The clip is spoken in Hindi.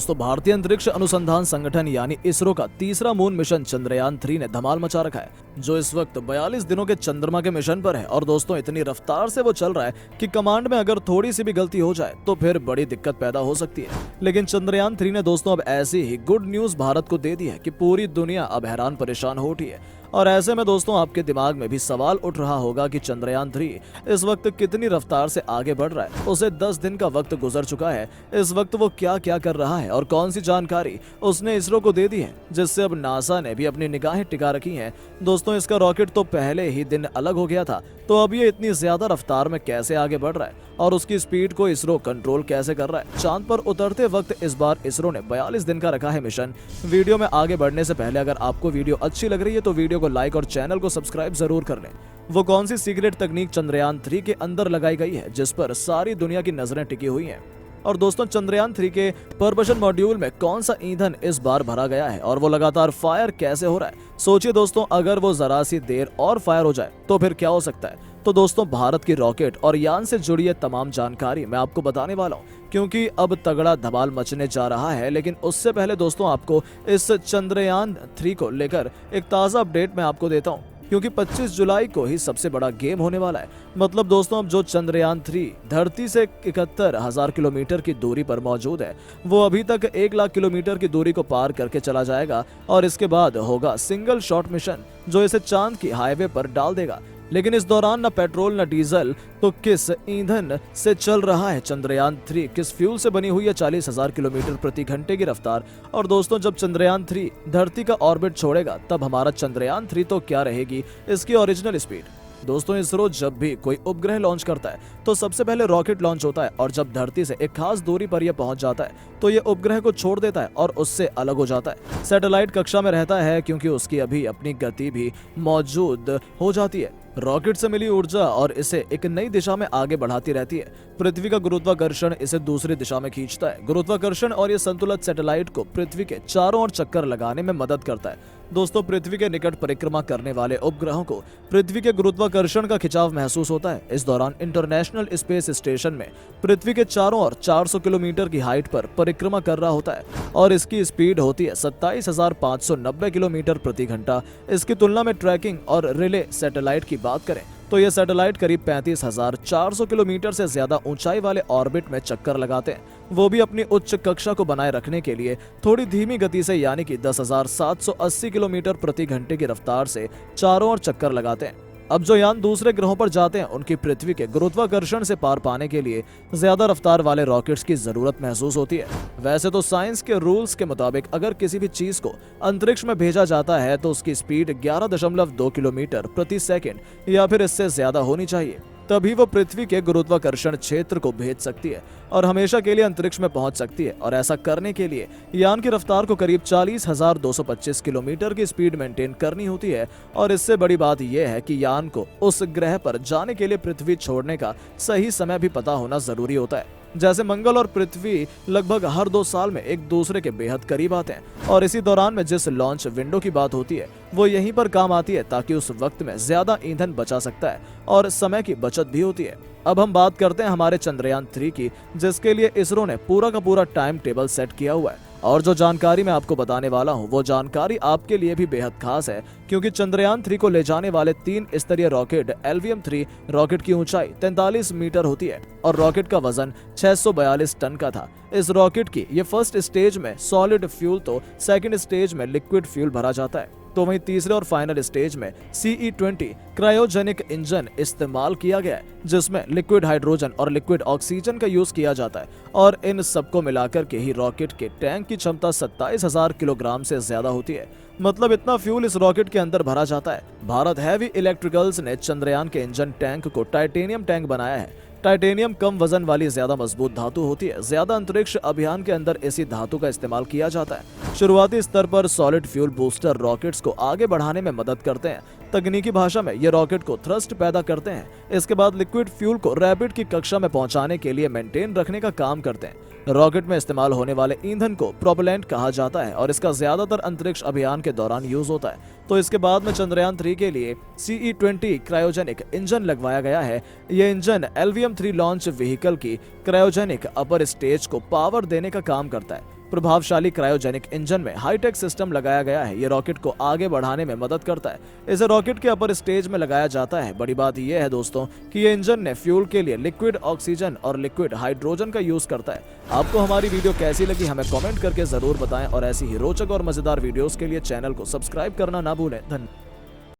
दोस्तों, भारतीय अंतरिक्ष अनुसंधान संगठन यानी इसरो का तीसरा मून मिशन चंद्रयान 3 ने धमाल मचा रखा है, जो इस वक्त 42 दिनों के चंद्रमा के मिशन पर है। और दोस्तों, इतनी रफ्तार से वो चल रहा है कि कमांड में अगर थोड़ी सी भी गलती हो जाए तो फिर बड़ी दिक्कत पैदा हो सकती है। लेकिन चंद्रयान 3 ने दोस्तों अब ऐसी ही गुड न्यूज भारत को दे दी है कि पूरी दुनिया अब हैरान परेशान हो उठी है। और ऐसे में दोस्तों, आपके दिमाग में भी सवाल उठ रहा होगा कि चंद्रयान 3 इस वक्त कितनी रफ्तार से आगे बढ़ रहा है। उसे 10 दिन का वक्त गुजर चुका है। इस वक्त वो क्या क्या कर रहा है और कौन सी जानकारी उसने इसरो को दे दी है, जिससे अब नासा ने भी अपनी निगाहें टिका रखी हैं। दोस्तों, इसका रॉकेट तो पहले ही दिन अलग हो गया था, तो अब ये इतनी ज्यादा रफ्तार में कैसे आगे बढ़ रहा है और उसकी स्पीड को इसरो कंट्रोल कैसे कर रहा है। चांद पर उतरते वक्त इस बार इसरो ने 42 दिन का रखा है मिशन। वीडियो में आगे बढ़ने से पहले अगर आपको वीडियो अच्छी लग रही है तो वीडियो को लाइक और चैनल को सब्सक्राइब जरूर कर लें। वो कौन सी सीक्रेट तकनीक चंद्रयान 3 के अंदर लगाई गई है जिस पर सारी दुनिया की नजरें टिकी हुई हैं। और दोस्तों, चंद्रयान 3 के प्रपल्शन मॉड्यूल में कौन सा ईंधन इस बार भरा गया है और वो लगातार फायर कैसे हो रहा है। सोचिए दोस्तों, अगर वो जरा सी देर और फायर हो जाए तो फिर क्या हो सकता है। तो दोस्तों, भारत की रॉकेट और यान से जुड़ी ये तमाम जानकारी मैं आपको बताने वाला हूँ, क्योंकि अब तगड़ा धमाल मचने जा रहा है। लेकिन उससे पहले दोस्तों, आपको इस चंद्रयान 3 को लेकर एक ताज़ा अपडेट मैं आपको देता हूँ, क्योंकि 25 जुलाई को ही सबसे बड़ा गेम होने वाला है। मतलब दोस्तों, अब जो चंद्रयान 3 धरती से 71,000 किलोमीटर की दूरी पर मौजूद है, वो अभी तक 1 लाख किलोमीटर की दूरी को पार करके चला जाएगा और इसके बाद होगा सिंगल शॉट मिशन, जो इसे चांद की हाईवे पर डाल देगा। लेकिन इस दौरान न पेट्रोल न डीजल, तो किस ईंधन से चल रहा है चंद्रयान 3, किस फ्यूल से बनी हुई है 40,000 किलोमीटर प्रति घंटे की रफ्तार। और दोस्तों, जब चंद्रयान 3 धरती का ऑर्बिट छोड़ेगा तब हमारा चंद्रयान 3 तो क्या रहेगी इसकी ओरिजिनल स्पीड। दोस्तों, इसरो जब भी कोई उपग्रह लॉन्च करता है तो सबसे पहले रॉकेट लॉन्च होता है, और जब धरती से एक खास दूरी पर यह पहुंच जाता है तो यह उपग्रह को छोड़ देता है और उससे अलग हो जाता है। सैटेलाइट कक्षा में रहता है, क्योंकि उसकी अभी अपनी गति भी मौजूद हो जाती है। रॉकेट से मिली ऊर्जा और इसे एक नई दिशा में आगे बढ़ाती रहती है। पृथ्वी का गुरुत्वाकर्षण इसे दूसरी दिशा में खींचता है। गुरुत्वाकर्षण और ये संतुलित सैटेलाइट को पृथ्वी के चारों ओर चक्कर लगाने में मदद करता है। दोस्तों, पृथ्वी के निकट परिक्रमा करने वाले उपग्रहों को पृथ्वी के गुरुत्वाकर्षण का खिंचाव महसूस होता है। इस दौरान इंटरनेशनल स्पेस स्टेशन में पृथ्वी के चारों ओर 400 किलोमीटर की हाइट पर परिक्रमा कर रहा होता है और इसकी स्पीड होती है 27,590 किलोमीटर प्रति घंटा। इसकी तुलना में ट्रैकिंग और रिले सैटेलाइट की बात करें तो ये सैटेलाइट करीब 35,400 किलोमीटर से ज्यादा ऊंचाई वाले ऑर्बिट में चक्कर लगाते हैं, वो भी अपनी उच्च कक्षा को बनाए रखने के लिए थोड़ी धीमी गति से, यानी कि 10,780 किलोमीटर प्रति घंटे की रफ्तार से चारों ओर चक्कर लगाते हैं। अब जो यान दूसरे ग्रहों पर जाते हैं उनकी पृथ्वी के गुरुत्वाकर्षण से पार पाने के लिए ज्यादा रफ्तार वाले रॉकेट्स की जरूरत महसूस होती है। वैसे तो साइंस के रूल्स के मुताबिक अगर किसी भी चीज को अंतरिक्ष में भेजा जाता है तो उसकी स्पीड 11.2 किलोमीटर प्रति सेकंड या फिर इससे ज्यादा होनी चाहिए, तभी वो पृथ्वी के गुरुत्वाकर्षण क्षेत्र को भेज सकती है और हमेशा के लिए अंतरिक्ष में पहुंच सकती है। और ऐसा करने के लिए यान की रफ्तार को करीब 40,225 किलोमीटर की स्पीड मेंटेन करनी होती है। और इससे बड़ी बात यह है कि यान को उस ग्रह पर जाने के लिए पृथ्वी छोड़ने का सही समय भी पता होना जरूरी होता है। जैसे मंगल और पृथ्वी लगभग हर 2 साल में एक दूसरे के बेहद करीब आते हैं, और इसी दौरान में जिस लॉन्च विंडो की बात होती है वो यहीं पर काम आती है, ताकि उस वक्त में ज्यादा ईंधन बचा सकता है और समय की बचत भी होती है। अब हम बात करते हैं हमारे चंद्रयान 3 की, जिसके लिए इसरो ने पूरा का पूरा टाइम टेबल सेट किया हुआ है। और जो जानकारी मैं आपको बताने वाला हूं वो जानकारी आपके लिए भी बेहद खास है, क्योंकि चंद्रयान 3 को ले जाने वाले 3 स्तरीय रॉकेट LVM-3 रॉकेट की ऊंचाई 43 मीटर होती है और रॉकेट का वजन 642 टन का था। इस रॉकेट की ये फर्स्ट स्टेज में सॉलिड फ्यूल तो सेकंड स्टेज में लिक्विड फ्यूल भरा जाता है, तो वहीं तीसरे और फाइनल स्टेज में CE-20 क्रायोजेनिक इंजन इस्तेमाल किया गया है, जिसमें लिक्विड हाइड्रोजन और लिक्विड ऑक्सीजन का यूज किया जाता है। और इन सबको मिलाकर के ही रॉकेट के टैंक की क्षमता 27,000 किलोग्राम से ज्यादा होती है। मतलब इतना फ्यूल इस रॉकेट के अंदर भरा जाता है। भारत हैवी इलेक्ट्रिकल्स ने चंद्रयान के इंजन टैंक को टाइटेनियम टैंक बनाया है। टाइटेनियम कम वजन वाली ज्यादा मजबूत धातु होती है। ज्यादा अंतरिक्ष अभियान के अंदर इसी धातु का इस्तेमाल किया जाता है। शुरुआती स्तर पर सॉलिड फ्यूल बूस्टर रॉकेट्स को आगे बढ़ाने में मदद करते हैं। तकनीकी भाषा में ये रॉकेट को थ्रस्ट पैदा करते हैं। इसके बाद लिक्विड फ्यूल को रैपिड की कक्षा में पहुंचाने के लिए मेंटेन रखने का काम करते हैं। रॉकेट में इस्तेमाल होने वाले ईंधन को प्रोपेलेंट कहा जाता है और इसका ज्यादातर अंतरिक्ष अभियान के दौरान यूज होता है। तो इसके बाद में चंद्रयान 3 के लिए CE-20 क्रायोजेनिक इंजन लगवाया गया है। यह इंजन LVM-3 लॉन्च व्हीकल की क्रायोजेनिक अपर स्टेज को पावर देने का काम करता है। प्रभावशाली क्रायोजेनिक इंजन में हाईटेक सिस्टम लगाया गया है। ये रॉकेट को आगे बढ़ाने में मदद करता है। इसे रॉकेट के अपर स्टेज में लगाया जाता है। बड़ी बात यह है दोस्तों कि ये इंजन ने फ्यूल के लिए लिक्विड ऑक्सीजन और लिक्विड हाइड्रोजन का यूज करता है। आपको हमारी वीडियो कैसी लगी हमें कमेंट करके जरूर बताएं और ऐसी ही रोचक और मजेदार वीडियोस के लिए चैनल को सब्सक्राइब करना ना भूलें। धन्यवाद।